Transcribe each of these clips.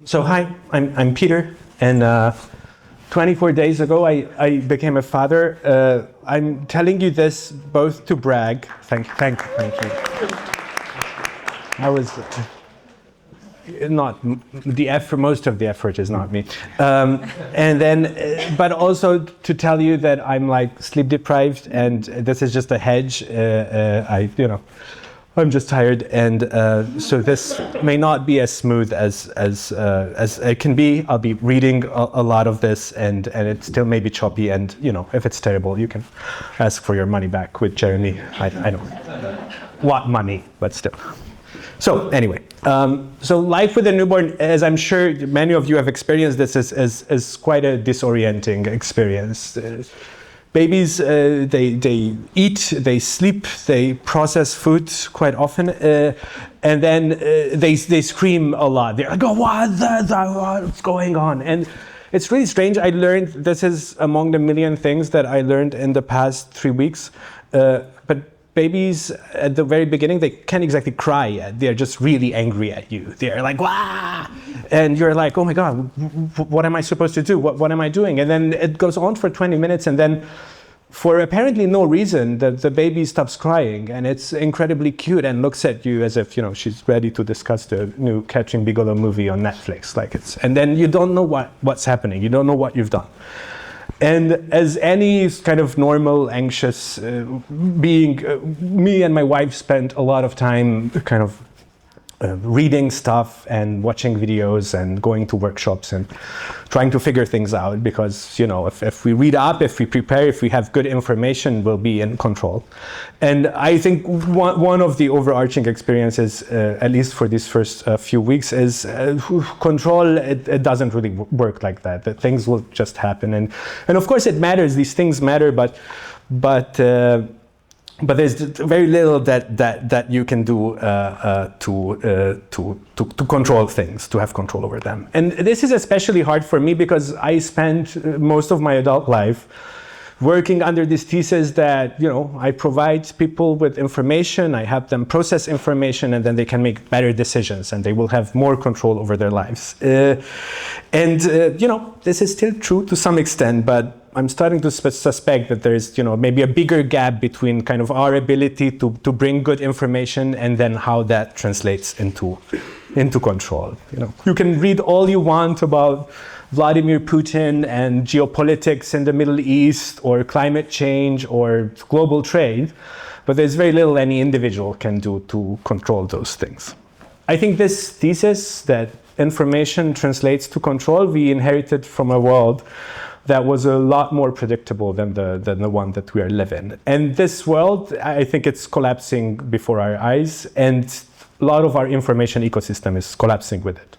So hi, I'm Peter, and 24 days ago I became a father. I'm telling you this both to brag. Thank you. I was not the effort. Most of the effort is not me, and then, but also to tell you that I'm like sleep deprived, and this is just a hedge. I'm just tired, and so this may not be as smooth as it can be. I'll be reading a lot of this, and it still may be choppy. And if it's terrible, you can ask for your money back with Jeremy. I don't want money, but still. So anyway, so life with a newborn, as I'm sure many of you have experienced, this is quite a disorienting experience. Babies, they eat, they sleep, they process food quite often, and then they scream a lot. They're like, "Oh, what's going on?" And it's really strange. I learned this is among the million things that I learned in the past 3 weeks. But babies at the very beginning, they can't exactly cry yet. They're just really angry at you. They're like, "Wah!" And you're like, "Oh my God, what am I supposed to do? What am I doing?" And then it goes on for 20 minutes, and then for apparently no reason, the baby stops crying, and it's incredibly cute and looks at you as if she's ready to discuss the new Catching Bigelow movie on Netflix. And then you don't know what's happening. You don't know what you've done. And as any kind of normal, anxious being, me and my wife spent a lot of time kind of reading stuff and watching videos and going to workshops and trying to figure things out, because if we read up, if we prepare, if we have good information, we'll be in control. And I think one of the overarching experiences, at least for these first few weeks, is control. It doesn't really work like that. That things will just happen, and of course it matters. These things matter, but there's very little that you can do to control things, to have control over them. And this is especially hard for me because I spent most of my adult life working under this thesis that I provide people with information, I help them process information, and then they can make better decisions, and they will have more control over their lives. This is still true to some extent, but I'm starting to suspect that there's maybe a bigger gap between kind of our ability to bring good information and then how that translates into control. You can read all you want about Vladimir Putin and geopolitics in the Middle East or climate change or global trade, but there's very little any individual can do to control those things. I think this thesis that information translates to control, we inherited from a world that was a lot more predictable than the one that we are living. And this world, I think it's collapsing before our eyes, and a lot of our information ecosystem is collapsing with it.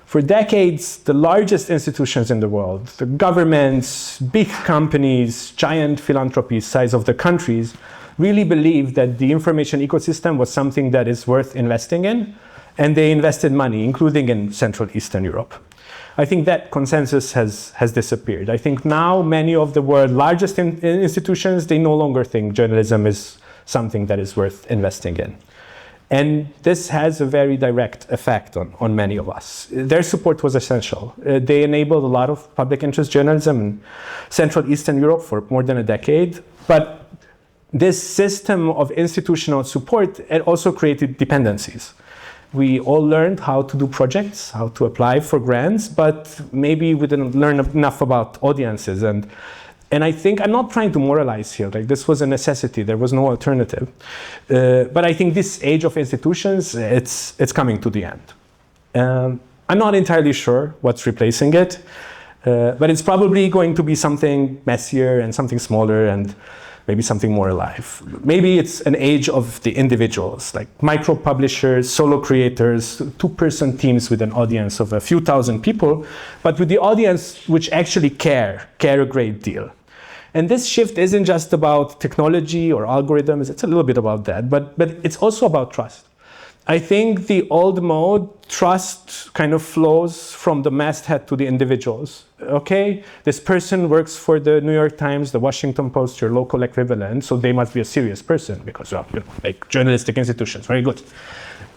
For decades, the largest institutions in the world, the governments, big companies, giant philanthropies, size of the countries, really believed that the information ecosystem was something that is worth investing in, and they invested money, including in Central Eastern Europe. I think that consensus has disappeared. I think now many of the world's largest institutions, they no longer think journalism is something that is worth investing in. And this has a very direct effect on many of us. Their support was essential. They enabled a lot of public interest journalism in Central Eastern Europe for more than a decade. But this system of institutional support, it also created dependencies. We all learned how to do projects, how to apply for grants, but maybe we didn't learn enough about audiences. And I think, I'm not trying to moralize here, like this was a necessity, there was no alternative. But I think this age of institutions, it's coming to the end. I'm not entirely sure what's replacing it, but it's probably going to be something messier and something smaller and maybe something more alive. Maybe it's an age of the individuals, like micro publishers, solo creators, two-person teams with an audience of a few thousand people, but with the audience which actually care a great deal. And this shift isn't just about technology or algorithms, it's a little bit about that, but it's also about trust. I think the old mode, trust kind of flows from the masthead to the individuals. Okay, this person works for the New York Times, the Washington Post, your local equivalent, so they must be a serious person because like journalistic institutions, very good.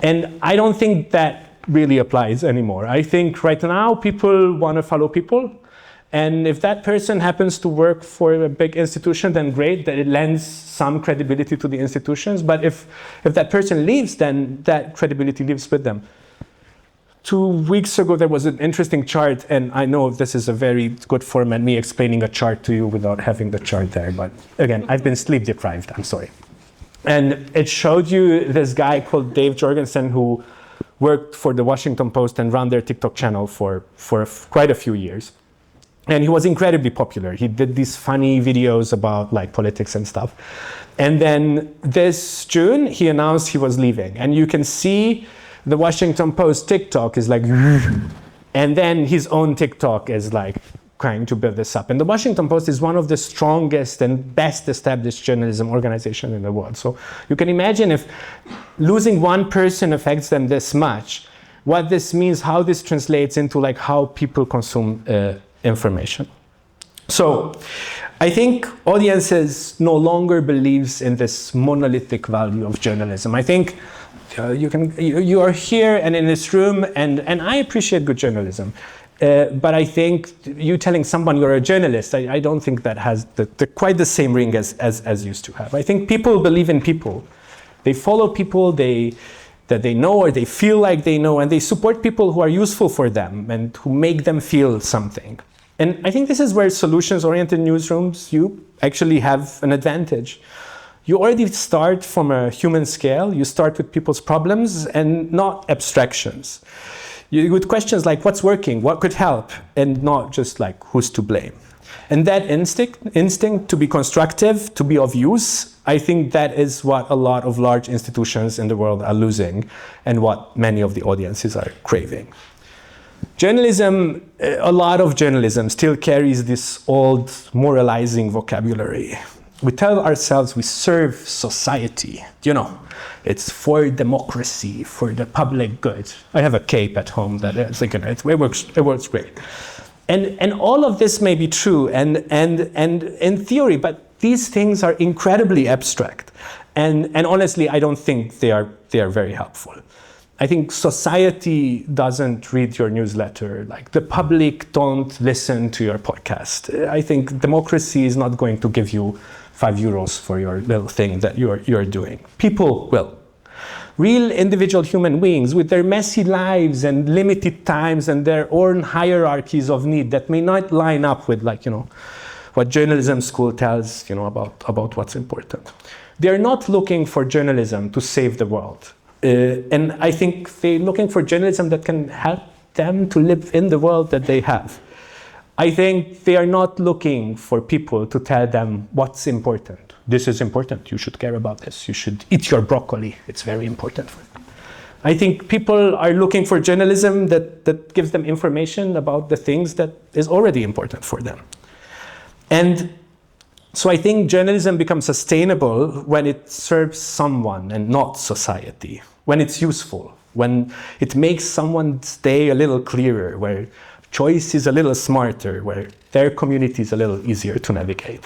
And I don't think that really applies anymore. I think right now people want to follow people. And if that person happens to work for a big institution, then great, that it lends some credibility to the institutions. But if that person leaves, then that credibility leaves with them. 2 weeks ago, there was an interesting chart, and I know this is a very good format, me explaining a chart to you without having the chart there. But again, I've been sleep deprived, I'm sorry. And it showed you this guy called Dave Jorgensen who worked for the Washington Post and ran their TikTok channel for quite a few years. And he was incredibly popular. He did these funny videos about like politics and stuff. And then this June, he announced he was leaving. And you can see the Washington Post TikTok is like, and then his own TikTok is like trying to build this up. And the Washington Post is one of the strongest and best established journalism organization in the world. So you can imagine if losing one person affects them this much, what this means, how this translates into like how people consume information. So I think audiences no longer believes in this monolithic value of journalism. I think you are here and in this room, and I appreciate good journalism. But I think you telling someone you're a journalist, I don't think that has quite the same ring as used to have. I think people believe in people. They follow people that they know or they feel like they know, and they support people who are useful for them and who make them feel something. And I think this is where solutions-oriented newsrooms, you actually have an advantage. You already start from a human scale. You start with people's problems and not abstractions. With questions like what's working, what could help, and not just like who's to blame. And that instinct to be constructive, to be of use, I think that is what a lot of large institutions in the world are losing and what many of the audiences are craving. Journalism, a lot of journalism still carries this old moralizing vocabulary. We tell ourselves we serve society, it's for democracy, for the public good. I have a cape at home that it works great. And all of this may be true and in theory, but these things are incredibly abstract. And honestly, I don't think they are very helpful. I think society doesn't read your newsletter. Like the public don't listen to your podcast. I think democracy is not going to give you €5 for your little thing that you're doing. People will. Real individual human beings with their messy lives and limited times and their own hierarchies of need that may not line up with what journalism school tells about what's important. They're not looking for journalism to save the world. And I think they're looking for journalism that can help them to live in the world that they have. I think they are not looking for people to tell them what's important. This is important. You should care about this. You should eat your broccoli. It's very important for you. I think people are looking for journalism that gives them information about the things that is already important for them. And so I think journalism becomes sustainable when it serves someone and not society, when it's useful, when it makes someone's day a little clearer, where choice is a little smarter, where their community is a little easier to navigate.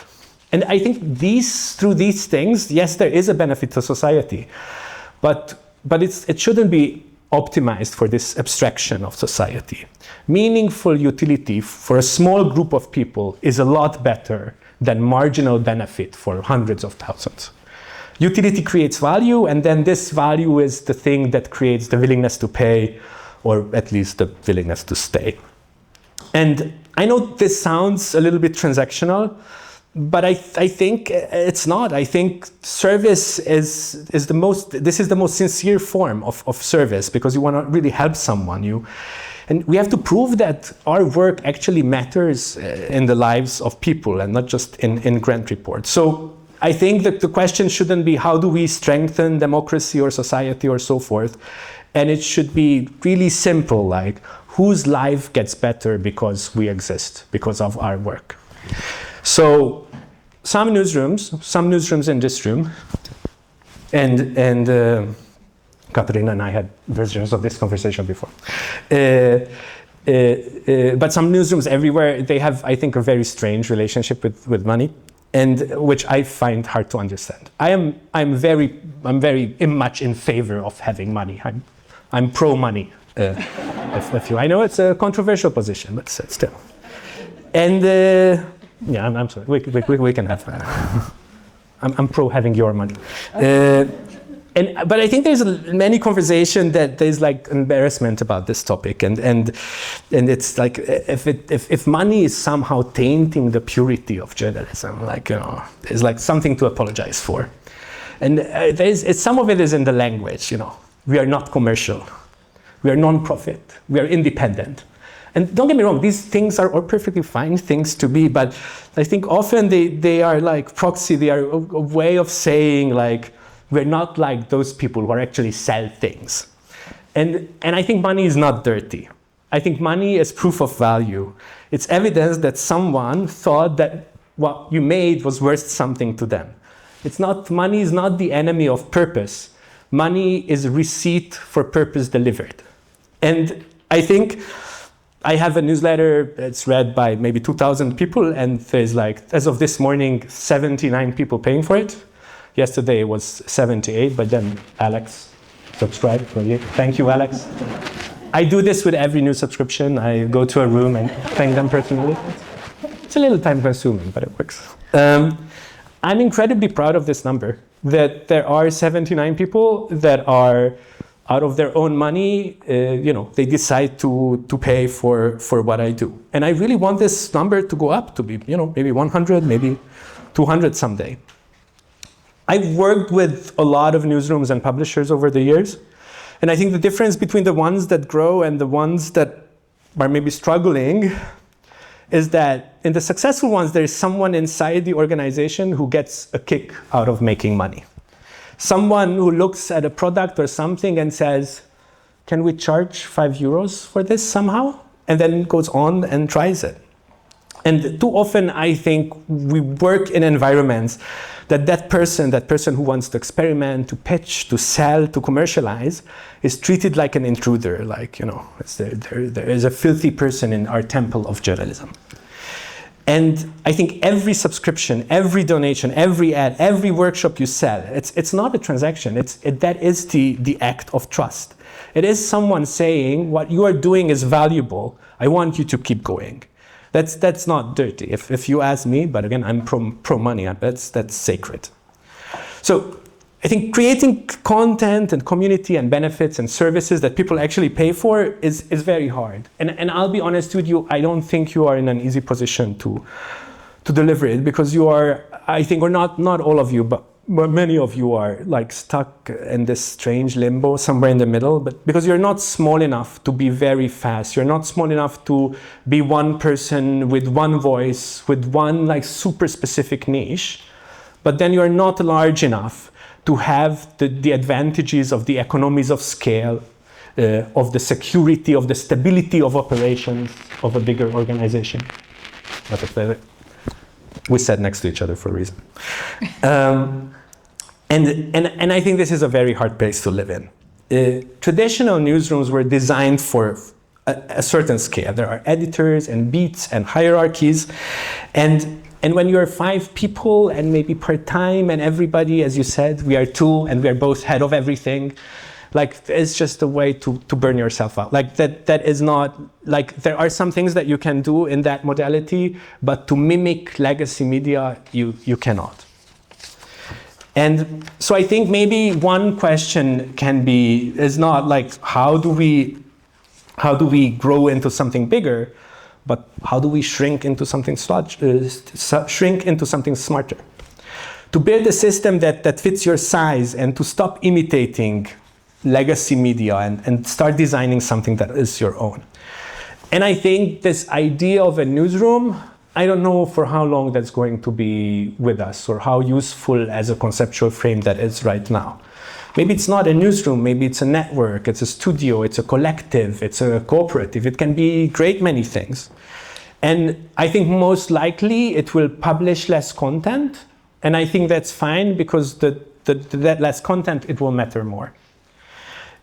And I think through these things, yes, there is a benefit to society, but it shouldn't be optimized for this abstraction of society. Meaningful utility for a small group of people is a lot better than marginal benefit for hundreds of thousands. Utility creates value, and then this value is the thing that creates the willingness to pay, or at least the willingness to stay. And I know this sounds a little bit transactional, but I think it's not. I think service is the most sincere form of service, because you want to really help someone. And we have to prove that our work actually matters in the lives of people and not just in grant reports. So I think that the question shouldn't be how do we strengthen democracy or society or so forth. And it should be really simple, like whose life gets better because we exist, because of our work. So some newsrooms in this room, and Katarina and I had versions of this conversation before. But some newsrooms everywhere, they have, I think, a very strange relationship with money, and which I find hard to understand. I'm very much in favor of having money. I'm pro money. I know it's a controversial position, but still. And yeah, I'm sorry. We can have. I'm pro having your money. But I think there's many conversation that there's like embarrassment about this topic, and it's like if money is somehow tainting the purity of journalism, like there's like something to apologize for, and some of it is in the language. We are not commercial, we are non-profit, we are independent. And don't get me wrong, these things are all perfectly fine things to be, but I think often they are like proxy, they are a way of saying like, we're not like those people who are actually sell things. And I think money is not dirty. I think money is proof of value. It's evidence that someone thought that what you made was worth something to them. Money is not the enemy of purpose. Money is receipt for purpose delivered. And I think I have a newsletter that's read by maybe 2,000 people, and there's like, as of this morning, 79 people paying for it. Yesterday it was 78, but then Alex subscribed. Thank you, Alex. I do this with every new subscription. I go to a room and thank them personally. It's a little time consuming, but it works. I'm incredibly proud of this number, that there are 79 people that are out of their own money, they decide to pay for what I do. And I really want this number to go up to be, maybe 100, maybe 200 someday. I've worked with a lot of newsrooms and publishers over the years. And I think the difference between the ones that grow and the ones that are maybe struggling is that in the successful ones, there is someone inside the organization who gets a kick out of making money. Someone who looks at a product or something and says, can we charge €5 for this somehow? And then goes on and tries it. And too often, I think we work in environments that person who wants to experiment, to pitch, to sell, to commercialize, is treated like an intruder, like, there is a filthy person in our temple of journalism. And I think every subscription, every donation, every ad, every workshop you sell, it's not a transaction. That is the act of trust. It is someone saying, what you are doing is valuable. I want you to keep going. That's not dirty, if you ask me, but again, I'm pro money, that's sacred. So I think creating content and community and benefits and services that people actually pay for is very hard. And I'll be honest with you, I don't think you are in an easy position to deliver it, because you are, I think, or not all of you, but many of you are like stuck in this strange limbo somewhere in the middle, but because you're not small enough to be very fast, you're not small enough to be one person with one voice, with one like super specific niche, but then you're not large enough to have the advantages of the economies of scale, of the security, of the stability of operations of a bigger organization. We sat next to each other for a reason. And I think this is a very hard place to live in. Traditional newsrooms were designed for a certain scale. There are editors and beats and hierarchies. And when you're 5 people and maybe part-time and everybody, as you said, we are 2 and we are both head of everything, like it's just a way to burn yourself out. Like that is not, like there are some things that you can do in that modality, but to mimic legacy media, you cannot. And so I think maybe one question is not like how do we grow into something bigger, but how do we shrink into something smarter? To build a system that fits your size and to stop imitating legacy media and start designing something that is your own. And I think this idea of a newsroom, I don't know for how long that's going to be with us or how useful as a conceptual frame that is right now. Maybe it's not a newsroom, maybe it's a network, it's a studio, it's a collective, it's a cooperative. It can be great many things. And I think most likely it will publish less content. And I think that's fine because that less content, it will matter more.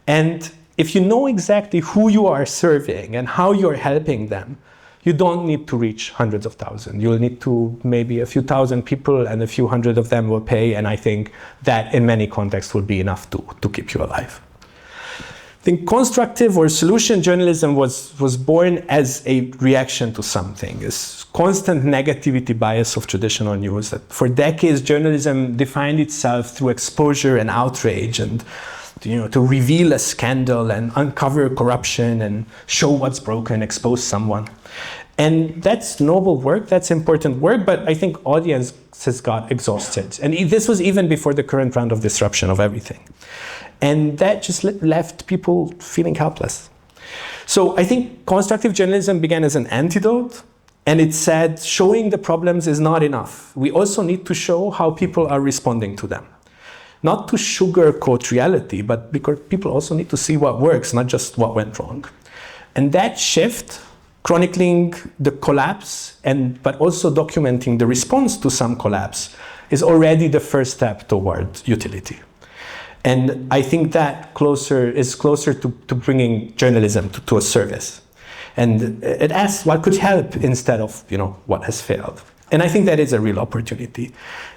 And if you know exactly who you are serving and how you're helping them, you don't need to reach hundreds of thousands. You'll need to maybe a few thousand people and a few hundred of them will pay. And I think that in many contexts will be enough to keep you alive. I think constructive or solution journalism was born as a reaction to something, this constant negativity bias of traditional news. That for decades, journalism defined itself through exposure and outrage, and to reveal a scandal and uncover corruption and show what's broken, expose someone. And that's noble work, that's important work, but I think audiences got exhausted. And this was even before the current round of disruption of everything. And that just left people feeling helpless. So I think constructive journalism began as an antidote, and it said showing the problems is not enough. We also need to show how people are responding to them. Not to sugarcoat reality, but because people also need to see what works, not just what went wrong. And that shift, chronicling the collapse, but also documenting the response to some collapse, is already the first step toward utility. And I think that is closer to bringing journalism to a service. And it asks what could help instead of what has failed. And I think that is a real opportunity.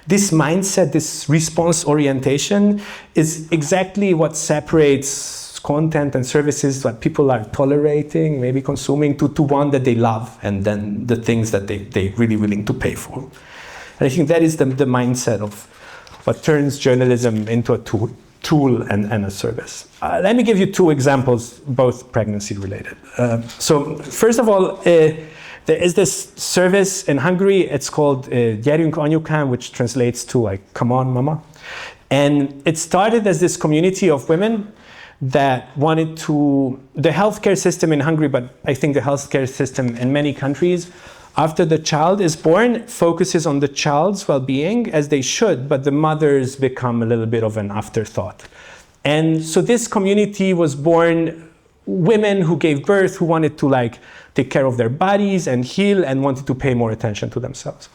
This mindset, this response orientation, is exactly what separates content and services that people are tolerating, maybe consuming, to one that they love, and then the things that they're really willing to pay for. And I think that is the mindset of what turns journalism into a tool and a service. Let me give you two examples, both pregnancy related. So first of all, there is this service in Hungary. It's called Gyerünk Anyukám, which translates to like, come on, mama. And it started as this community of women that wanted the healthcare system in Hungary, but I think the healthcare system in many countries, after the child is born, focuses on the child's well-being, as they should, but the mothers become a little bit of an afterthought. And so this community was born, women who gave birth, who wanted to take care of their bodies and heal and wanted to pay more attention to themselves.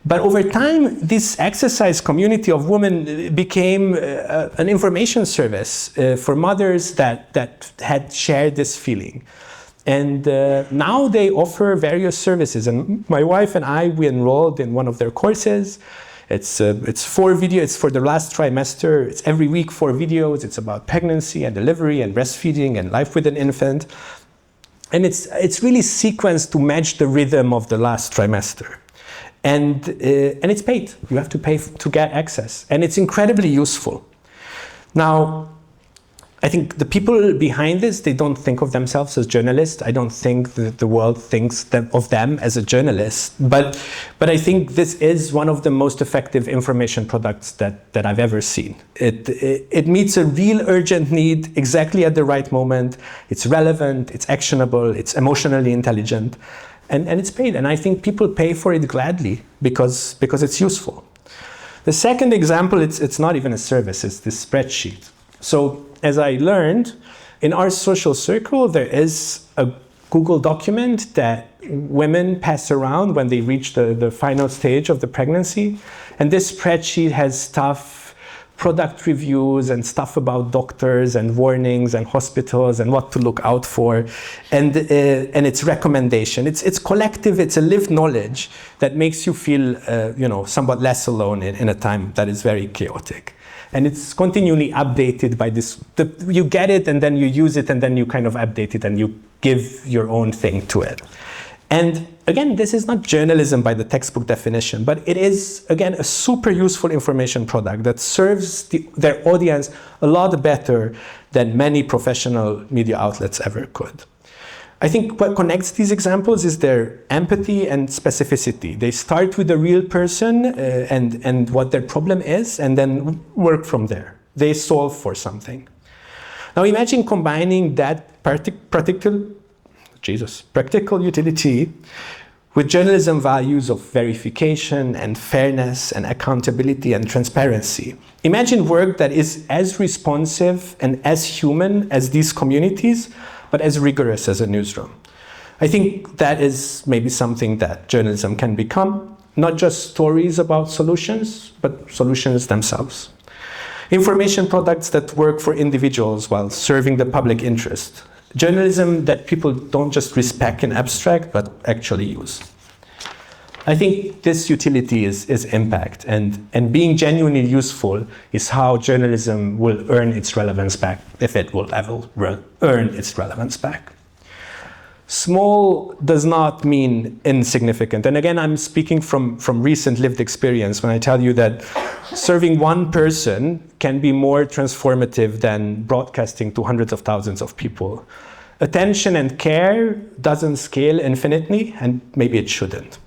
But over time, this exercise community of women became an information service for mothers that had shared this feeling. And now they offer various services. And my wife and I, we enrolled in one of their courses. It's 4 videos. It's for the last trimester. It's every week 4 videos. It's about pregnancy and delivery and breastfeeding and life with an infant. And it's really sequenced to match the rhythm of the last trimester. And it's paid. You have to pay to get access. And it's incredibly useful. Now, I think the people behind this, they don't think of themselves as journalists. I don't think that the world thinks of them as a journalist. But I think this is one of the most effective information products that I've ever seen. It meets a real urgent need exactly at the right moment. It's relevant, it's actionable, it's emotionally intelligent, and it's paid. And I think people pay for it gladly because it's useful. The second example, it's not even a service, it's this spreadsheet. So as I learned, in our social circle, there is a Google document that women pass around when they reach the final stage of the pregnancy. And this spreadsheet has stuff, product reviews and stuff about doctors and warnings and hospitals and what to look out for. And it's recommendation. It's collective, it's a lived knowledge that makes you feel somewhat less alone in a time that is very chaotic. And it's continually updated by this. You get it and then you use it and then you kind of update it and you give your own thing to it. And again, this is not journalism by the textbook definition, but it is, again, a super useful information product that serves their audience a lot better than many professional media outlets ever could. I think what connects these examples is their empathy and specificity. They start with a real person and what their problem is, and then work from there. They solve for something. Now imagine combining that practical utility with journalism values of verification and fairness and accountability and transparency. Imagine work that is as responsive and as human as these communities, but as rigorous as a newsroom. I think that is maybe something that journalism can become, not just stories about solutions, but solutions themselves. Information products that work for individuals while serving the public interest. Journalism that people don't just respect in abstract, but actually use. I think this utility is impact, and being genuinely useful is how journalism will earn its relevance back, if it will ever earn its relevance back. Small does not mean insignificant. And again, I'm speaking from recent lived experience when I tell you that serving one person can be more transformative than broadcasting to hundreds of thousands of people. Attention and care doesn't scale infinitely, and maybe it shouldn't.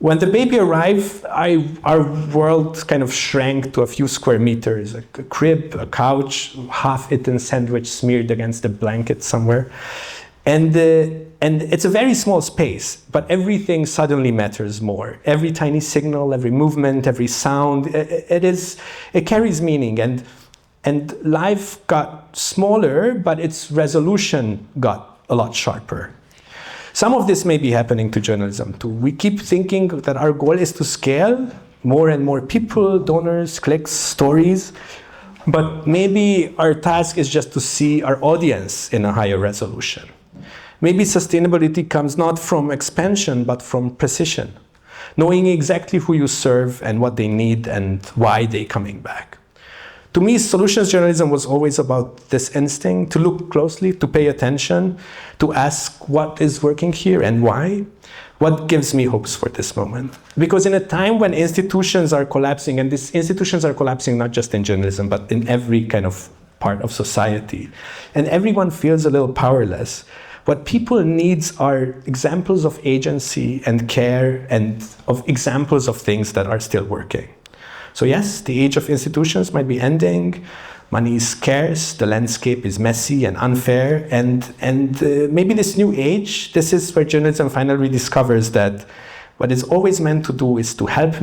When the baby arrived, our world kind of shrank to a few square meters, a crib, a couch, half-eaten sandwich smeared against a blanket somewhere. And it's a very small space, but everything suddenly matters more. Every tiny signal, every movement, every sound, it carries meaning. And life got smaller, but its resolution got a lot sharper. Some of this may be happening to journalism too. We keep thinking that our goal is to scale more and more people, donors, clicks, stories. But maybe our task is just to see our audience in a higher resolution. Maybe sustainability comes not from expansion, but from precision. Knowing exactly who you serve and what they need and why they're coming back. To me, solutions journalism was always about this instinct to look closely, to pay attention, to ask what is working here and why. What gives me hopes for this moment? Because in a time when institutions are collapsing, and these institutions are collapsing not just in journalism, but in every kind of part of society, and everyone feels a little powerless, what people need are examples of agency and care and of examples of things that are still working. So yes, the age of institutions might be ending, money is scarce, the landscape is messy and unfair, and maybe this new age, this is where journalism finally discovers that what it's always meant to do is to help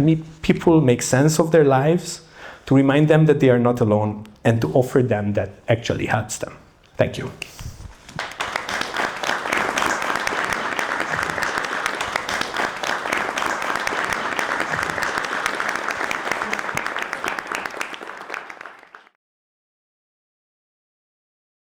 people make sense of their lives, to remind them that they are not alone, and to offer them that actually helps them. Thank you.